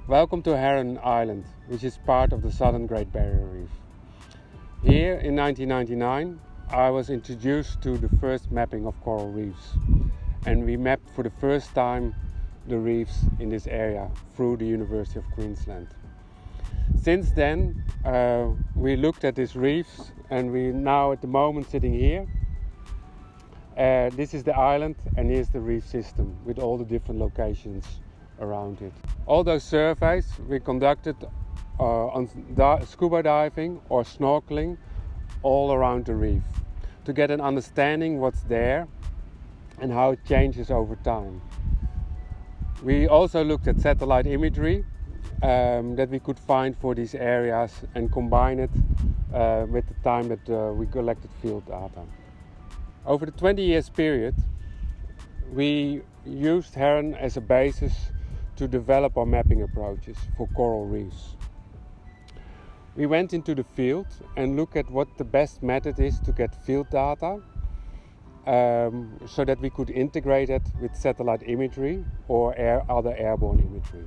Welcome to Heron Island, which is part of the Southern Great Barrier Reef. Here in 1999 I was introduced to the first mapping of coral reefs, and we mapped for the first time the reefs in this area through the University of Queensland. Since then we looked at these reefs, and we now at the moment sitting here. This is the island, and here's the reef system with all the different locations around it. All those surveys we conducted on scuba diving or snorkeling all around the reef to get an understanding what's there and how it changes over time. We also looked at satellite imagery that we could find for these areas and combine it with the time that we collected field data. Over the 20 years period, we used Heron as a basis to develop our mapping approaches for coral reefs. We went into the field and looked at what the best method is to get field data so that we could integrate it with satellite imagery or other airborne imagery.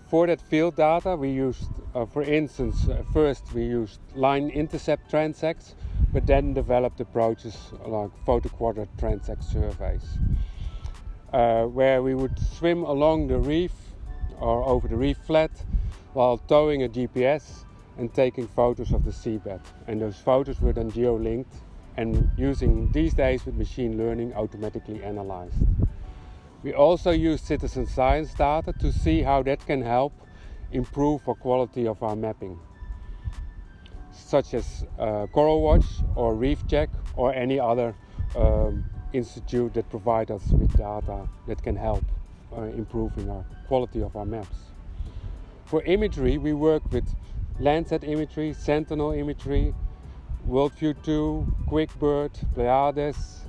For that field data we used, for instance, first we used line intercept transects, but then developed approaches like photo-quadrat transect surveys, where we would swim along the reef or over the reef flat while towing a GPS and taking photos of the seabed. And those photos were then geo-linked and using these days with machine learning automatically analyzed. We also use citizen science data to see how that can help improve our quality of our mapping, such as Coral Watch or Reef Check or any other institute that provide us with data that can help improving our quality of our maps. For imagery, we work with Landsat imagery, Sentinel imagery, Worldview 2, QuickBird, Pleiades,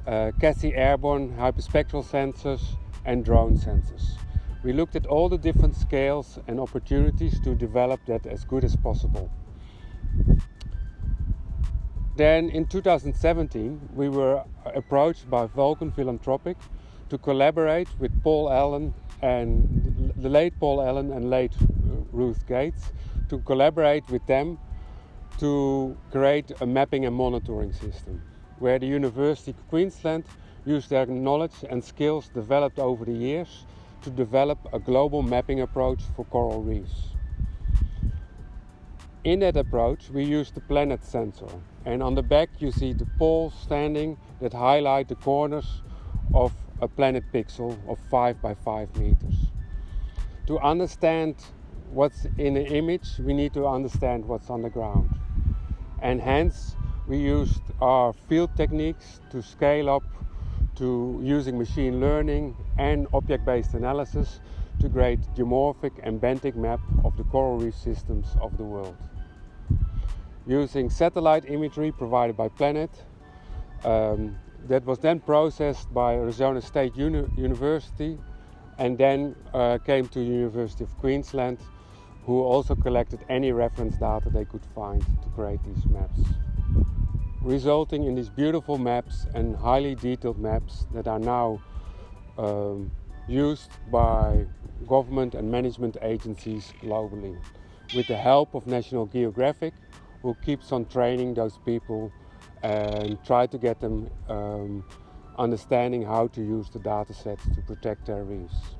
CASI airborne hyperspectral sensors and drone sensors. We looked at all the different scales and opportunities to develop that as good as possible. Then in 2017 we were approached by Vulcan Philanthropic to collaborate with Paul Allen and the late Paul Allen and late Ruth Gates, to collaborate with them to create a mapping and monitoring system, where the University of Queensland used their knowledge and skills developed over the years to develop a global mapping approach for coral reefs. In that approach we used the planet sensor, and on the back you see the poles standing that highlight the corners of a planet pixel of 5 by 5 meters. To understand what's in the image we need to understand what's on the ground, and hence we used our field techniques to scale up to using machine learning and object-based analysis to create geomorphic and benthic map of the coral reef systems of the world. Using satellite imagery provided by Planet, that was then processed by Arizona State University and then came to University of Queensland, who also collected any reference data they could find to create these maps, resulting in these beautiful maps and highly detailed maps that are now used by government and management agencies globally, with the help of National Geographic, who keeps on training those people and try to get them understanding how to use the data sets to protect their reefs.